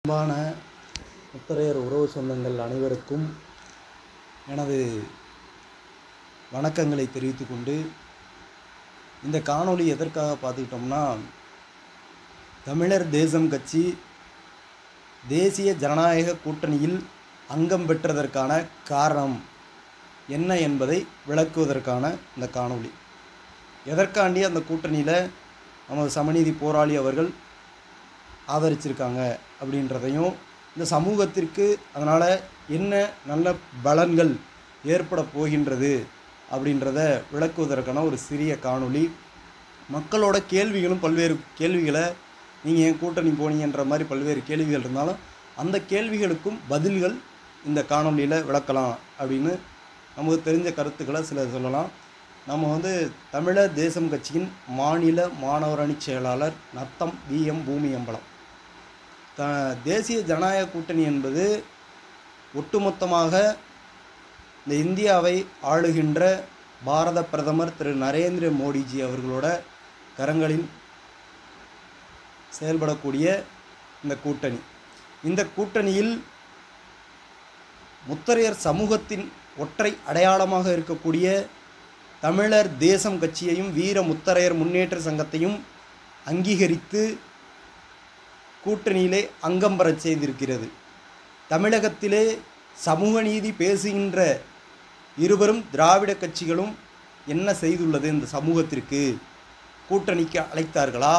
அன்பான முத்தரையர் உறவு சொந்தங்கள் அனைவருக்கும் எனது வணக்கங்களை தெரிவித்துக் கொண்டு, இந்த காணொளி எதற்காக பார்த்துக்கிட்டோம்னா, தமிழர் தேசம் கட்சி தேசிய ஜனநாயக கூட்டணியில் அங்கம் பெற்றதற்கான காரணம் என்ன என்பதை விளக்குவதற்கான இந்த காணொளி. எதற்காண்டி அந்த கூட்டணியில் நமது சமநீதி போராளி அவர்கள் ஆதரிச்சிருக்காங்க அப்படின்றதையும், இந்த சமூகத்திற்கு அதனால் என்ன நல்ல பலன்கள் ஏற்பட போகின்றது அப்படின்றத விளக்குவதற்கான ஒரு சிறிய காணொளி. மக்களோட கேள்விகளும் பல்வேறு கேள்விகளை, நீங்கள் ஏன் கூட்டணி போனீங்கன்ற மாதிரி பல்வேறு கேள்விகள் இருந்தாலும் அந்த கேள்விகளுக்கும் பதில்கள் இந்த காணொளியில் விளக்கலாம் அப்படின்னு நமக்கு தெரிஞ்ச கருத்துக்களை சிலர் சொல்லலாம். நம்ம தமிழர் தேசம் கட்சியின் மாநில மாணவர் அணி செயலாளர் நத்தம் VM பூமியம்பலம். தேசிய ஜனநாயக கூட்டணி என்பது ஒட்டுமொத்தமாக இந்த இந்தியாவை ஆளுகின்ற பாரத பிரதமர் திரு நரேந்திர மோடிஜி அவர்களோட கரங்களில் செயல்படக்கூடிய இந்த கூட்டணி. இந்த கூட்டணியில் முத்தரையர் சமூகத்தின் ஒற்றை அடையாளமாக இருக்கக்கூடிய தமிழர் தேசம் கட்சியையும் வீர முத்தரையர் முன்னேற்ற சங்கத்தையும் அங்கீகரித்து கூட்டணியிலே அங்கம் பெறச் செய்திருக்கிறது. தமிழகத்திலே சமூக நீதி பேசுகின்ற இருவரும் திராவிட கட்சிகளும் என்ன செய்துள்ளது? இந்த சமூகத்திற்கு கூட்டணிக்கு அழைத்தார்களா?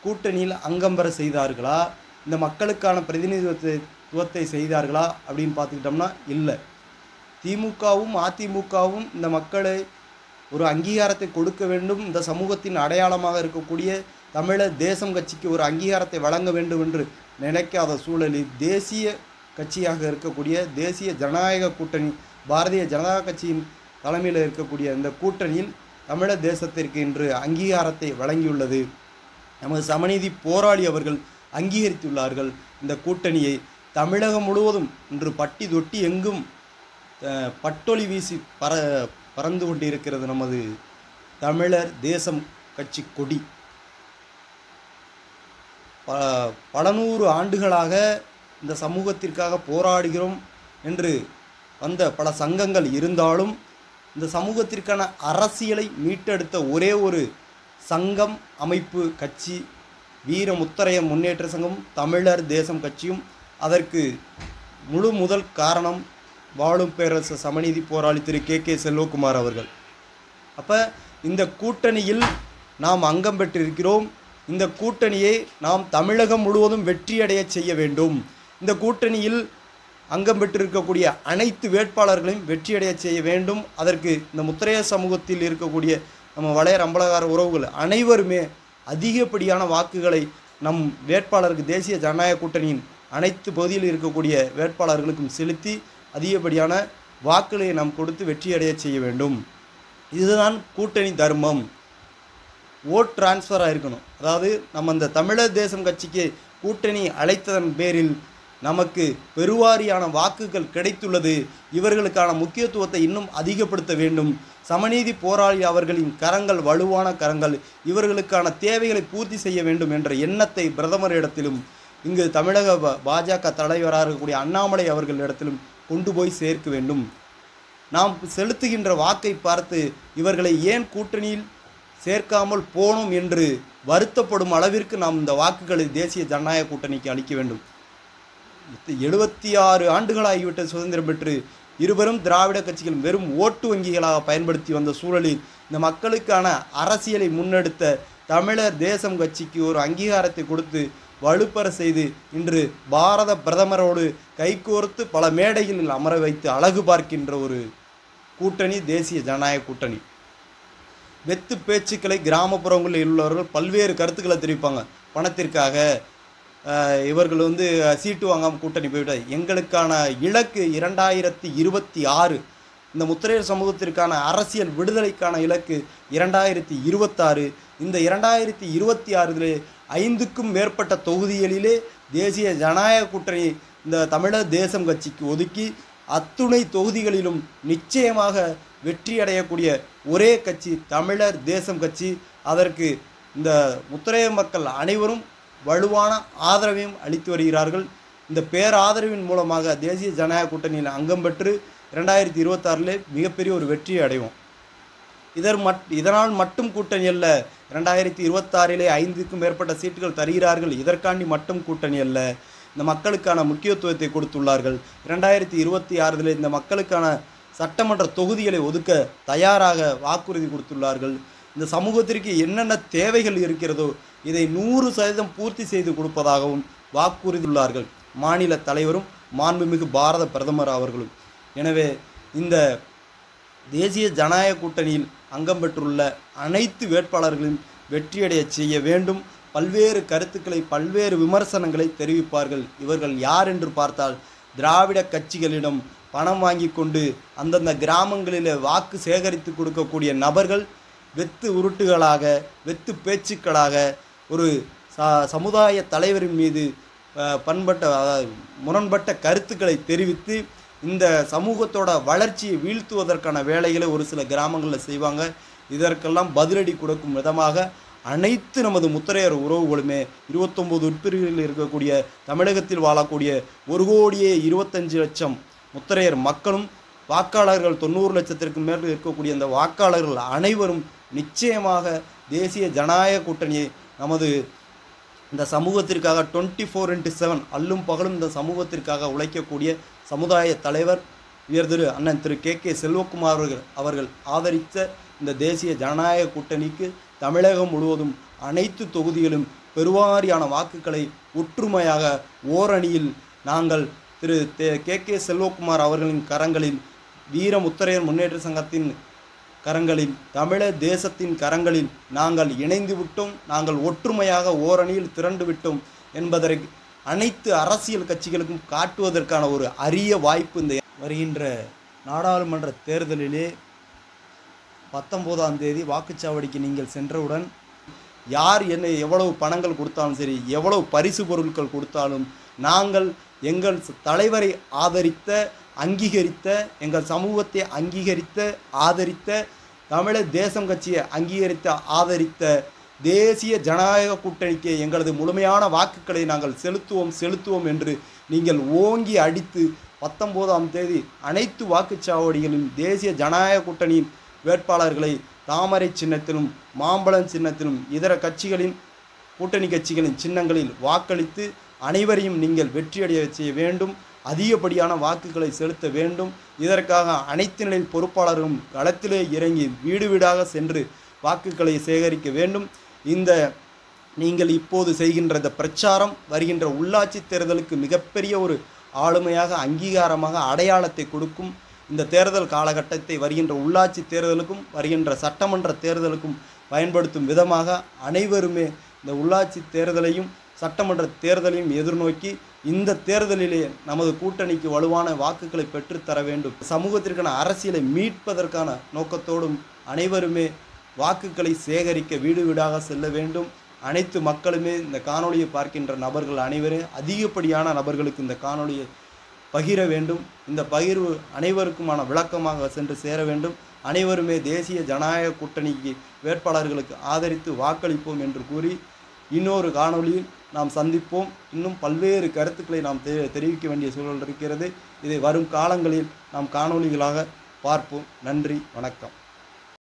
கூட்டணியில் அங்கம் பெற செய்தார்களா? இந்த மக்களுக்கான பிரதிநிதித்துவத்தை செய்தார்களா அப்படின்னு பார்த்துக்கிட்டோம்னா இல்லை. திமுகவும் அதிமுகவும் இந்த மக்களை ஒரு அங்கீகாரத்தை கொடுக்க வேண்டும், இந்த சமூகத்தின் அடையாளமாக இருக்கக்கூடிய தமிழர் தேசம் கட்சிக்கு ஒரு அங்கீகாரத்தை வழங்க வேண்டும் என்று நினைக்காத சூழலில் தேசிய கட்சியாக இருக்கக்கூடிய தேசிய ஜனநாயக கூட்டணி, பாரதிய ஜனதா கட்சியின் தலைமையில் இருக்கக்கூடிய இந்த கூட்டணியில் தமிழர் தேசத்திற்கு இன்று அங்கீகாரத்தை வழங்கியுள்ளது. நமது சமநீதி போராளி அவர்கள் அங்கீகரித்துள்ளார்கள். இந்த கூட்டணியை தமிழகம் முழுவதும் இன்று பட்டி தொட்டி எங்கும் பட்டொலி வீசி பறந்து கொண்டிருக்கிறது நமது தமிழர் தேசம் கட்சி கொடி. பல நூறு ஆண்டுகளாக இந்த சமூகத்திற்காக போராடுகிறோம் என்று வந்த பல சங்கங்கள் இருந்தாலும், இந்த சமூகத்திற்கான அரசியலை மீட்டெடுத்த ஒரே ஒரு சங்கம், அமைப்பு, கட்சி வீர முத்தரையர் முன்னேற்ற சங்கம், தமிழர் தேசம் கட்சியும். அதற்கு முழு முதல் காரணம் வாழும் பேரரசு சமநீதி போராளி திரு KK செல்வகுமார் அவர்கள். அப்போ இந்த கூட்டணியில் நாம் அங்கம் பெற்றிருக்கிறோம். இந்த கூட்டணியை நாம் தமிழகம் முழுவதும் வெற்றியடைய செய்ய வேண்டும். இந்த கூட்டணியில் அங்கம் பெற்றிருக்கக்கூடிய அனைத்து வேட்பாளர்களையும் வெற்றியடைய செய்ய வேண்டும். அதற்கு இந்த முத்தரையர் சமூகத்தில் இருக்கக்கூடிய நம்ம வளையர் அம்பலகார உறவுகள் அனைவருமே அதிகப்படியான வாக்குகளை நம் வேட்பாளருக்கு, தேசிய ஜனநாயக கூட்டணியின் அனைத்து பகுதியில் இருக்கக்கூடிய வேட்பாளர்களுக்கும் செலுத்தி அதிகப்படியான வாக்குகளை நாம் கொடுத்து வெற்றியடைய செய்ய வேண்டும். இதுதான் கூட்டணி தர்மம். ஓட் டிரான்ஸ்ஃபராக இருக்கணும். அதாவது நம்ம இந்த தமிழர் தேசம் கட்சிக்கு கூட்டணி அழைத்ததன் பேரில் நமக்கு பெருவாரியான வாக்குகள் கிடைத்துள்ளது. இவர்களுக்கான முக்கியத்துவத்தை இன்னும் அதிகப்படுத்த வேண்டும். சமநீதி போராளி அவர்களின் கரங்கள் வலுவான கரங்கள், இவர்களுக்கான தேவைகளை பூர்த்தி செய்ய வேண்டும் என்ற எண்ணத்தை பிரதமரிடத்திலும், இங்கு தமிழக பாஜக தலைவராக இருக்கக்கூடிய அண்ணாமலை அவர்களிடத்திலும் கொண்டு போய் சேர்க்க வேண்டும். நாம் செலுத்துகின்ற வாக்கை பார்த்து இவர்களை ஏன் கூட்டணியில் சேர்க்காமல் போனோம் என்று வருத்தப்படும் அளவிற்கு நாம் இந்த வாக்குகளை தேசிய ஜனநாயக கூட்டணிக்கு அளிக்க வேண்டும். 76 ஆண்டுகளாகிவிட்ட சுதந்திரம் பெற்று இருவரும் திராவிட கட்சிகள் வெறும் ஓட்டு வங்கிகளாக பயன்படுத்தி வந்த சூழலில் இந்த மக்களுக்கான அரசியலை முன்னெடுத்த தமிழர் தேசம் கட்சிக்கு ஒரு அங்கீகாரத்தை கொடுத்து வலுப்பெற செய்து இன்று பாரத பிரதமரோடு கைகோர்த்து பல மேடைகளில் அமர வைத்து அழகு பார்க்கின்ற ஒரு கூட்டணி தேசிய ஜனநாயக கூட்டணி. வெத்து பேச்சுக்களை கிராமப்புறங்களில் உள்ளவர்கள் பல்வேறு கருத்துக்களை தெரிவிப்பாங்க. பணத்திற்காக இவர்கள் சீட்டு வாங்காமல் கூட்டணி போய்விட்டார். எங்களுக்கான இலக்கு 2026. இந்த முத்தரையர் சமூகத்திற்கான அரசியல் விடுதலைக்கான இலக்கு 2026. இந்த 2026 5க்கும் மேற்பட்ட தொகுதிகளிலே தேசிய ஜனநாயக கூட்டணி இந்த தமிழர் தேசம் கட்சிக்கு ஒதுக்கி அத்துணை தொகுதிகளிலும் நிச்சயமாக வெற்றியடையக்கூடிய ஒரே கட்சி தமிழர் தேசம் கட்சி. அதற்கு இந்த முத்தரையர் மக்கள் அனைவரும் வலுவான ஆதரவையும் அளித்து வருகிறார்கள். இந்த பேராதரவின் மூலமாக தேசிய ஜனநாயக கூட்டணியில் அங்கம் பெற்று 2026 மிகப்பெரிய ஒரு வெற்றியை அடைவோம். இதனால் மட்டும் கூட்டணி அல்ல. 2026 5க்கும் மேற்பட்ட சீட்டுகள் தருகிறார்கள். இதற்காண்டி மட்டும் கூட்டணி அல்ல. இந்த மக்களுக்கான முக்கியத்துவத்தை கொடுத்துள்ளார்கள். 2026 இந்த மக்களுக்கான சட்டமன்ற தொகுதிகளை ஒதுக்க தயாராக வாக்குறுதி கொடுத்துள்ளார்கள். இந்த சமூகத்திற்கு என்னென்ன தேவைகள் இருக்கிறதோ இதை 100% பூர்த்தி செய்து கொடுப்பதாகவும் வாக்குறுதியுள்ளார்கள் மாநில தலைவரும் மாண்புமிகு பாரத பிரதமர் அவர்களும். எனவே இந்த தேசிய ஜனநாயக கூட்டணியில் அங்கம் பெற்றுள்ள அனைத்து வேட்பாளர்களையும் வெற்றியடைய செய்ய வேண்டும். பல்வேறு கருத்துக்களை, பல்வேறு விமர்சனங்களை தெரிவிப்பார்கள். இவர்கள் யார் என்று பார்த்தால் திராவிட கட்சிகளிடம் பணம் வாங்கி கொண்டு அந்தந்த கிராமங்களில் வாக்கு சேகரித்து கொடுக்கக்கூடிய நபர்கள் வெத்து உருட்டுகளாக, வெத்து பேச்சுக்களாக ஒரு சமுதாய தலைவரின் மீது முரண்பட்ட கருத்துக்களை தெரிவித்து இந்த சமூகத்தோட வளர்ச்சியை வீழ்த்துவதற்கான வேலைகளை ஒரு சில கிராமங்களில் செய்வாங்க. இதற்கெல்லாம் பதிலடி கொடுக்கும் விதமாக அனைத்து நமது முத்தரையர் உறவுகளுமே 29 உட்பிரிவுகளில் இருக்கக்கூடிய தமிழகத்தில் வாழக்கூடிய 1,25,00,000 முத்தரையர் மக்களும் வாக்காளர்கள் 90 லட்சத்திற்கு மேல் இருக்கக்கூடிய அந்த வாக்காளர்கள் அனைவரும் நிச்சயமாக தேசிய ஜனநாயக கூட்டணியை நமது இந்த சமூகத்திற்காக 24x7 அல்லும் பகலும் இந்த சமூகத்திற்காக உழைக்கக்கூடிய சமுதாய தலைவர் திரு அண்ணன் திரு கே செல்வகுமார் அவர்கள் ஆதரித்த இந்த தேசிய ஜனநாயக கூட்டணிக்கு தமிழகம் முழுவதும் அனைத்து தொகுதிகளும் பெருவாரியான வாக்குகளை ஒற்றுமையாக ஓரணியில் நாங்கள் திரு கே செல்வகுமார் அவர்களின் கரங்களில், வீர முத்தரையர் முன்னேற்ற சங்கத்தின் கரங்களில், தமிழர் தேசத்தின் கரங்களில் நாங்கள் இணைந்து விட்டோம். நாங்கள் ஒற்றுமையாக ஓரணியில் திரண்டு விட்டோம் என்பதை அனைத்து அரசியல் கட்சிகளுக்கும் காட்டுவதற்கான ஒரு அரிய வாய்ப்பு இந்த வருகின்ற நாடாளுமன்ற தேர்தலிலே 19ஆம் தேதி வாக்குச்சாவடிக்கு நீங்கள் சென்றவுடன் யார் என்ன எவ்வளவு பணங்கள் கொடுத்தாலும் சரி, எவ்வளவு பரிசு பொருட்கள் கொடுத்தாலும் நாங்கள் எங்கள் தலைவரை ஆதரித்த, அங்கீகரித்த, எங்கள் சமூகத்தை அங்கீகரித்த, ஆதரித்த, தமிழர் தேசம் கட்சியை அங்கீகரித்த, ஆதரித்த தேசிய ஜனநாயக கூட்டணிக்கு எங்களது முழுமையான வாக்குகளை நாங்கள் செலுத்துவோம் என்று நீங்கள் ஓங்கி அடித்து 19ஆம் தேதி அனைத்து வாக்குச்சாவடிகளிலும் தேசிய ஜனநாயக கூட்டணியின் வேட்பாளர்களை தாமரை சின்னத்திலும் மாம்பழம் சின்னத்திலும் இதர கட்சிகளின் கூட்டணி கட்சிகளின் சின்னங்களில் வாக்களித்து அனைவரையும் நீங்கள் வெற்றியடைய செய்ய வேண்டும். அதிகப்படியான வாக்குகளை செலுத்த வேண்டும். இதற்காக அனைத்து நிலை பொறுப்பாளர்களும் களத்திலே இறங்கி வீடு வீடாக சென்று வாக்குகளை சேகரிக்க வேண்டும். இந்த நீங்கள் இப்போது செய்கின்ற இந்த பிரச்சாரம் வருகின்ற உள்ளாட்சி தேர்தலுக்கு மிகப்பெரிய ஒரு ஆளுமையாக, அங்கீகாரமாக, அடையாளத்தை கொடுக்கும். இந்த தேர்தல் காலகட்டத்தை வருகின்ற உள்ளாட்சி தேர்தலுக்கும் வருகின்ற சட்டமன்ற தேர்தலுக்கும் பயன்படுத்தும் விதமாக அனைவருமே இந்த உள்ளாட்சி தேர்தலையும் சட்டமன்ற தேர்தலையும் எதிர்நோக்கி இந்த தேர்தலிலே நமது கூட்டணிக்கு வலுவான வாக்குகளை பெற்றுத்தர வேண்டும். சமூகத்திற்கான அரசியலை மீட்பதற்கான நோக்கத்தோடும் அனைவருமே வாக்குகளை சேகரிக்க வீடு வீடாக செல்ல வேண்டும். அனைத்து மக்களுமே இந்த காணொளியை பார்க்கின்ற நபர்கள் அனைவரும் அதிகப்படியான நபர்களுக்கு இந்த காணொளியை பகிர வேண்டும். இந்த பகிர்வு அனைவருக்குமான விளக்கமாக சென்று சேர வேண்டும். அனைவருமே தேசிய ஜனநாயக கூட்டணிக்கு வேட்பாளர்களுக்கு ஆதரித்து வாக்களிப்போம் என்று கூறி இன்னொரு காணொளியில் நாம் சந்திப்போம். இன்னும் பல்வேறு கருத்துக்களை நாம் தெரிவிக்க வேண்டிய சூழல் இருக்கிறது. இதை வரும் காலங்களில் நாம் காணொளிகளாக பார்ப்போம். நன்றி, வணக்கம்.